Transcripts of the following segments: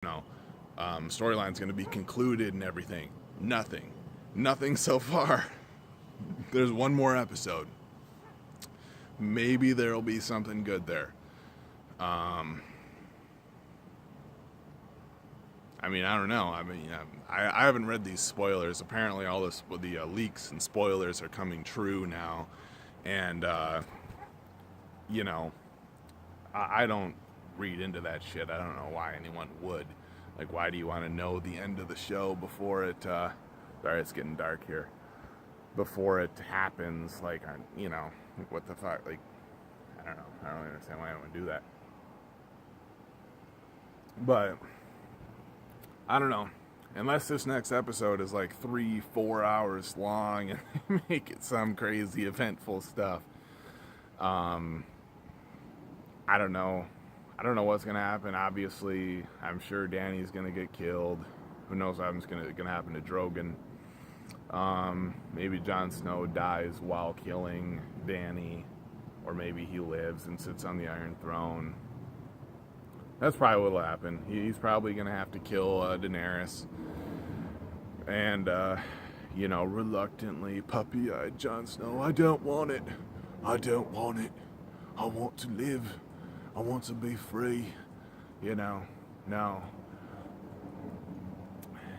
know, storyline's going to be concluded and everything. Nothing so far. There's one more episode. Maybe there'll be something good there. I mean, I don't know. I mean, I haven't read these spoilers. Apparently, all the leaks and spoilers are coming true now, and you know, I don't read into that shit. I don't know why anyone would. Like, why do you want to know the end of the show before it? Sorry, it's getting dark here. Before it happens, like, like, what the fuck? Like, I don't know. I don't understand why anyone would do that. But I don't know. Unless this next episode is like 3-4 hours long and they make it some crazy eventful stuff. I don't know. I don't know what's gonna happen. Obviously, I'm sure Danny's gonna get killed. Who knows what's gonna happen to Drogon? Maybe Jon Snow dies while killing Danny, or maybe he lives and sits on the Iron Throne. That's probably what'll happen. He's probably gonna have to kill Daenerys, and reluctantly, puppy-eyed Jon Snow. I don't want it. I don't want it. I want to live. I want to be free. No.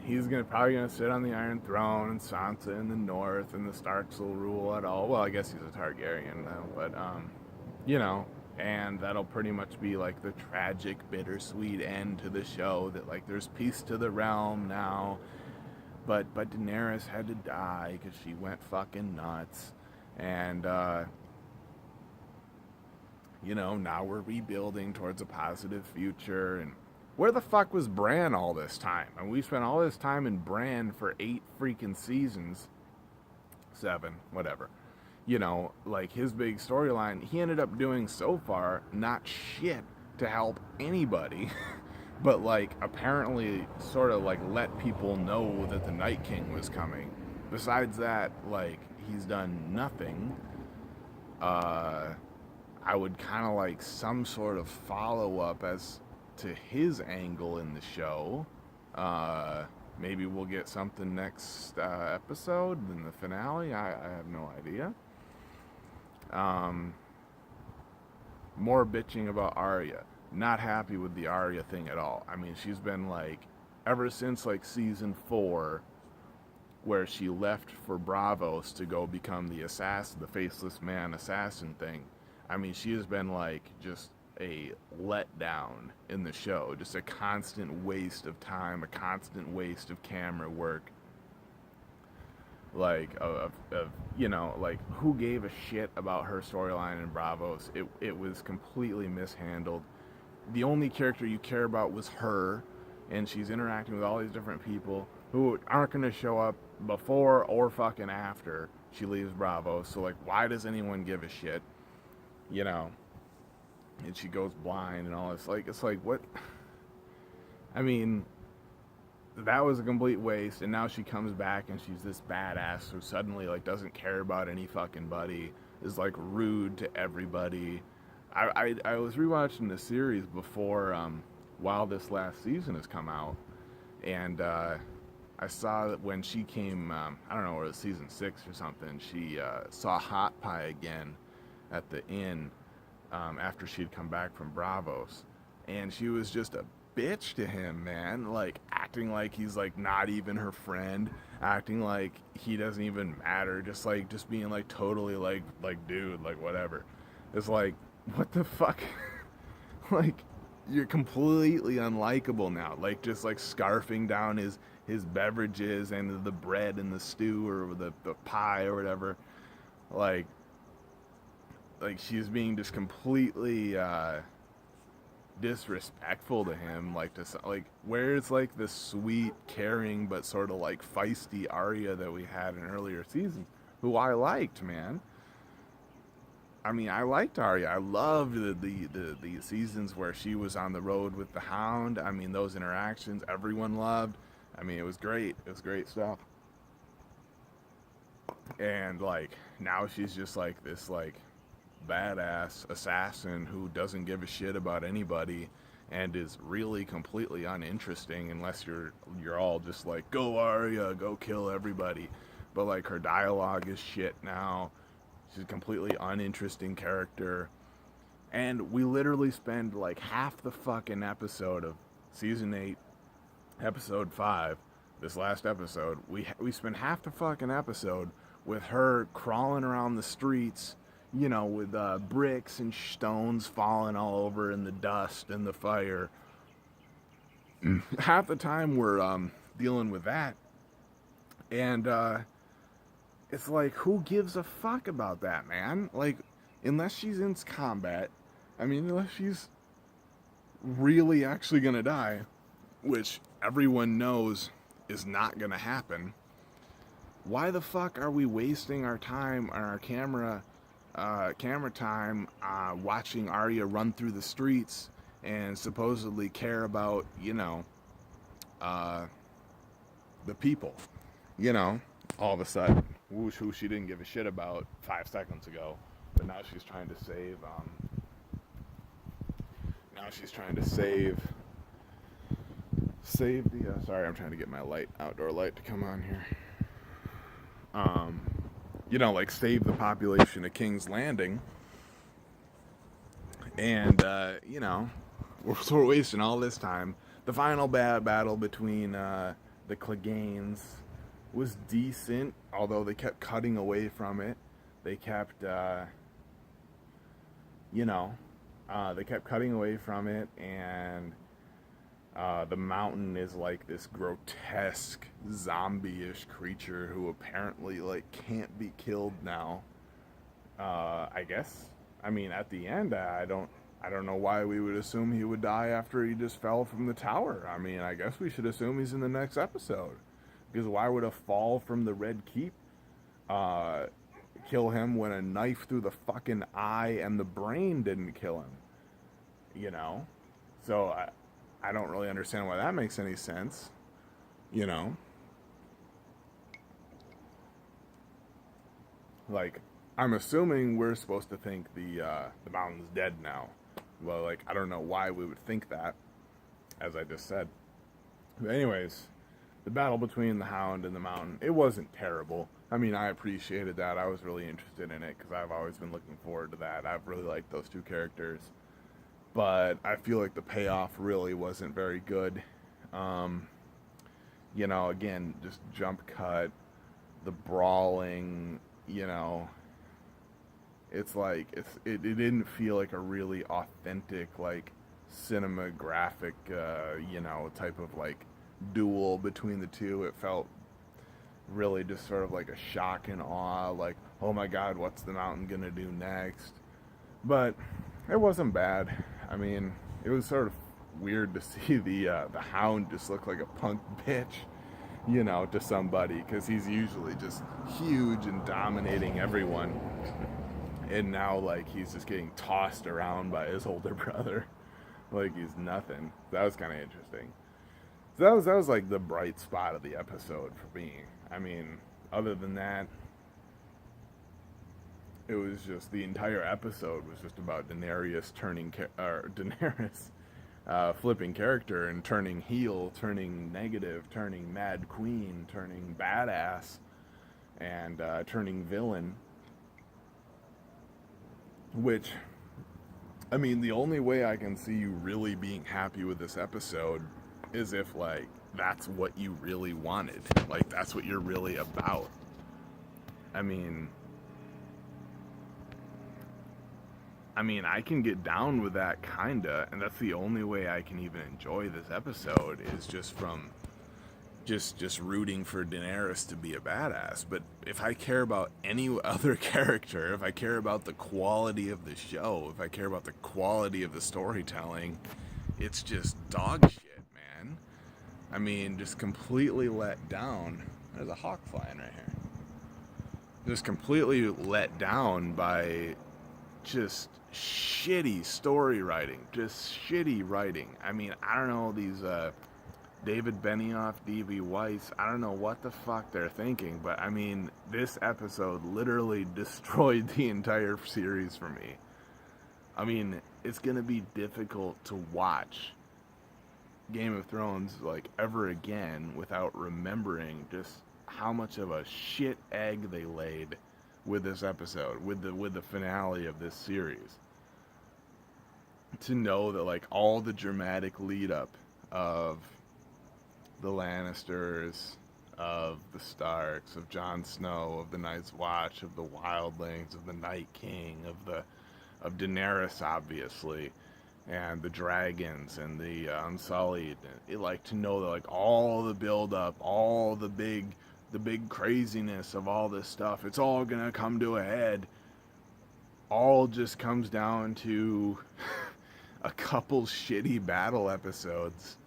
He's probably gonna sit on the Iron Throne, and Sansa in the North, and the Starks will rule it all. Well, I guess he's a Targaryen though, but and that'll pretty much be like the tragic, bittersweet end to the show. That like there's peace to the realm now, but Daenerys had to die because she went fucking nuts, and now we're rebuilding towards a positive future. And where the fuck was Bran all this time? And we spent all this time in Bran for 8 freaking seasons. 7, whatever. Like his big storyline, he ended up doing so far not shit to help anybody. But like apparently sort of like let people know that the Night King was coming. Besides that, like he's done nothing. I would kind of like some sort of follow-up as to his angle in the show. Maybe we'll get something next episode in the finale. I have no idea. More bitching about Arya. Not happy with the Arya thing at all. I mean, she's been like, ever since like season 4, where she left for Bravos to go become the assassin, the faceless man assassin thing. I mean, she has been like just a letdown in the show, just a constant waste of time, a constant waste of camera work. Like like who gave a shit about her storyline in Bravos? It was completely mishandled. The only character you care about was her, and she's interacting with all these different people who aren't going to show up before or fucking after she leaves Bravos. So like, why does anyone give a shit? And she goes blind and all this. Like, it's like, what? I mean, that was a complete waste. And now she comes back and she's this badass who suddenly like doesn't care about any fucking buddy, is like rude to everybody. I was rewatching the series before while this last season has come out, and I saw that when she came, I don't know, it was season 6 or something, she saw Hot Pie again at the inn after she'd come back from Bravos, and she was just a bitch to him, man, like acting like he's like not even her friend, acting like he doesn't even matter, just being like totally like dude, like whatever. It's like, what the fuck? Like, you're completely unlikable now, like just like scarfing down his beverages and the bread and the stew or the pie or whatever. Like she's being just completely disrespectful to him, like where's like the sweet, caring but sort of like feisty Arya that we had in earlier seasons, who I liked, man. I mean, I liked Arya. I loved the seasons where she was on the road with the Hound. I mean, those interactions everyone loved. I mean, it was great. It was great stuff. And like now she's just like this like badass assassin who doesn't give a shit about anybody, and is really completely uninteresting unless you're all just like, go Arya, go kill everybody. But like her dialogue is shit now. She's a completely uninteresting character. And we literally spend like half the fucking episode of season 8, episode 5, this last episode, we spend half the fucking episode with her crawling around the streets, with bricks and stones falling all over in the dust and the fire. Half the time we're dealing with that. And it's like, who gives a fuck about that, man? Like, unless she's in combat, unless she's really actually gonna die, which everyone knows is not gonna happen, why the fuck are we wasting our time on our camera time watching Arya run through the streets and supposedly care about, the people, all of a sudden, who she didn't give a shit about 5 seconds ago, but now she's trying to save, the, sorry, I'm trying to get my outdoor light to come on here. Like save the population of King's Landing. And, we're wasting all this time. The final battle between the Cleganes was decent, although they kept cutting away from it. They kept, they kept cutting away from it, and the Mountain is like this grotesque zombie-ish creature who apparently like can't be killed now. I guess. At the end, I don't know why we would assume he would die after he just fell from the tower. I guess we should assume he's in the next episode, because why would a fall from the Red Keep kill him when a knife through the fucking eye and the brain didn't kill him? So I don't really understand why that makes any sense. Like, I'm assuming we're supposed to think the Mountain's dead now. Well, like, I don't know why we would think that, as I just said. But anyways, the battle between the Hound and the Mountain, it wasn't terrible. I appreciated that. I was really interested in it because I've always been looking forward to that. I've really liked those two characters. But I feel like the payoff really wasn't very good. Again, just jump cut, the brawling, it's like, it didn't feel like a really authentic, like, cinematographic, type of, like, duel between the two. It felt really just sort of like a shock and awe, like, oh my god, what's the Mountain gonna do next? But it wasn't bad. It was sort of weird to see the Hound just look like a punk bitch, to somebody, because he's usually just huge and dominating everyone. And now, like, he's just getting tossed around by his older brother like he's nothing. That was kind of interesting. So that was like the bright spot of the episode for me. Other than that, it was just, the entire episode was just about Daenerys flipping character and turning heel, turning negative, turning Mad Queen, turning badass, and turning villain. Which, the only way I can see you really being happy with this episode is if, like, that's what you really wanted. Like, that's what you're really about. I can get down with that, kinda, and that's the only way I can even enjoy this episode, is just from just rooting for Daenerys to be a badass. But if I care about any other character, if I care about the quality of the show, if I care about the quality of the storytelling, it's just dog shit, man. Just completely let down. There's a hawk flying right here. Just completely let down by just shitty story writing, just shitty writing. I don't know, these David Benioff, D.B. Weiss, I don't know what the fuck they're thinking, but this episode literally destroyed the entire series for me. It's gonna be difficult to watch Game of Thrones like ever again without remembering just how much of a shit egg they laid with this episode, with the finale of this series. To know that like all the dramatic lead up of the Lannisters, of the Starks, of Jon Snow, of the Night's Watch, of the Wildlings, of the Night King, of Daenerys, obviously, and the dragons and the Unsullied. Like to know that like all the build up, all the big craziness of all this stuff, it's all gonna come to a head. All just comes down to a couple shitty battle episodes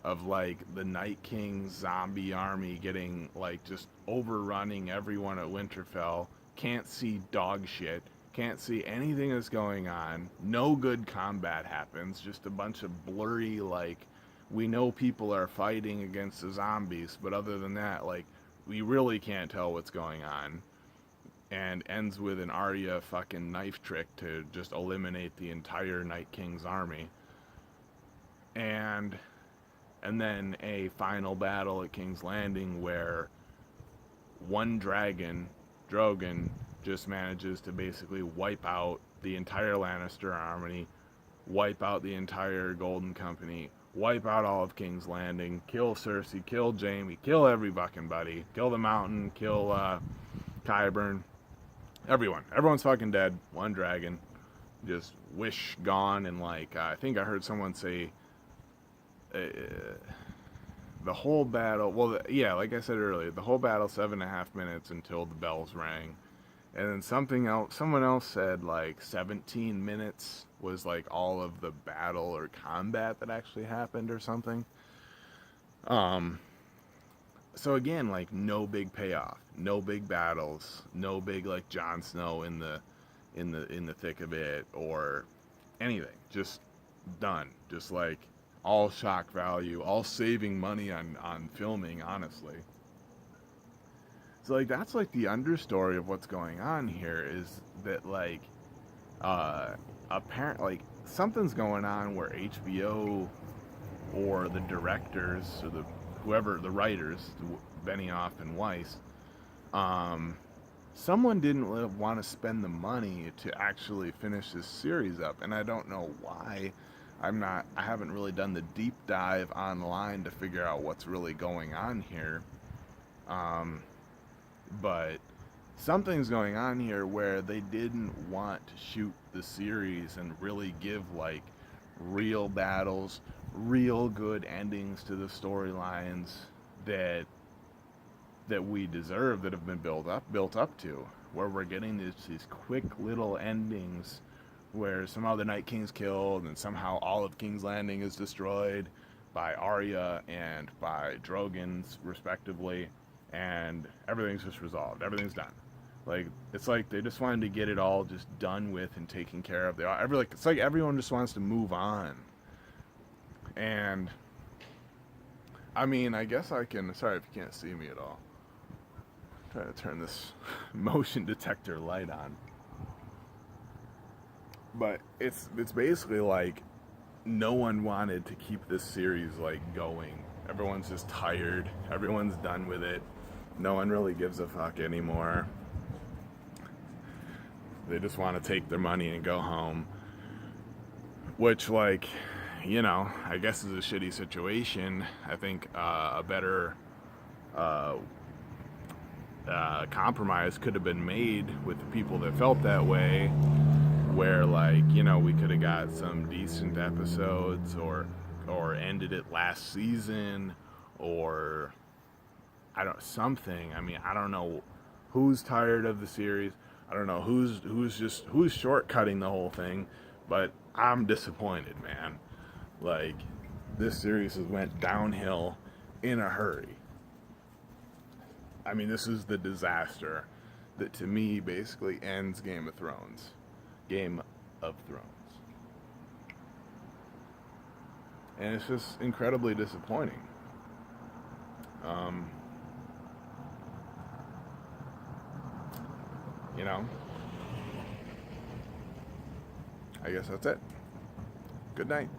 of like the Night King's zombie army getting like just overrunning everyone at Winterfell. Can't see dog shit. Can't see anything that's going on. No good combat happens. Just a bunch of blurry, like, we know people are fighting against the zombies, but other than that, like, we really can't tell what's going on. And ends with an Arya fucking knife trick to just eliminate the entire Night King's army. And then a final battle at King's Landing where one dragon, Drogon, just manages to basically wipe out the entire Lannister army, wipe out the entire Golden Company, wipe out all of King's Landing, kill Cersei, kill Jaime, kill every fucking buddy, kill the Mountain, kill Qyburn, everyone. Everyone's fucking dead. One dragon, just wish gone. And like I think I heard someone say the whole battle, well, yeah, like I said earlier, the whole battle 7.5 minutes until the bells rang. And then someone else said like 17 minutes was like all of the battle or combat that actually happened or something. So again, like no big payoff, no big battles, no big like Jon Snow in the thick of it or anything. Just done. Just like all shock value, all saving money on filming, honestly. So like that's like the understory of what's going on here is that like apparently like something's going on where HBO or the directors or the writers, Benioff and Weiss, someone didn't want to spend the money to actually finish this series up, and I don't know why. I haven't really done the deep dive online to figure out what's really going on here. But something's going on here where they didn't want to shoot the series and really give like real battles, real good endings to the storylines that we deserve, that have been built up to, where we're getting these quick little endings where somehow the Night King's killed and somehow all of King's Landing is destroyed by Arya and by Drogon's respectively, and everything's just resolved, everything's done. Like it's like they just wanted to get it all just done with and taken care of. It's like everyone just wants to move on. And I mean, I guess I can, sorry if you can't see me at all, try to turn this motion detector light on. But it's basically like no one wanted to keep this series like going. Everyone's just tired. Everyone's done with it. No one really gives a fuck anymore. They just want to take their money and go home. Which, like, you know, I guess is a shitty situation. I think a better compromise could have been made with the people that felt that way, where, like, you know, we could have got some decent episodes or ended it last season, or something. I mean, I don't know who's tired of the series. I don't know who's shortcutting the whole thing, but I'm disappointed, man. Like, this series has went downhill in a hurry. I mean, this is the disaster that to me basically ends Game of Thrones. Game of Thrones. And it's just incredibly disappointing. You know, I guess that's it. Good night.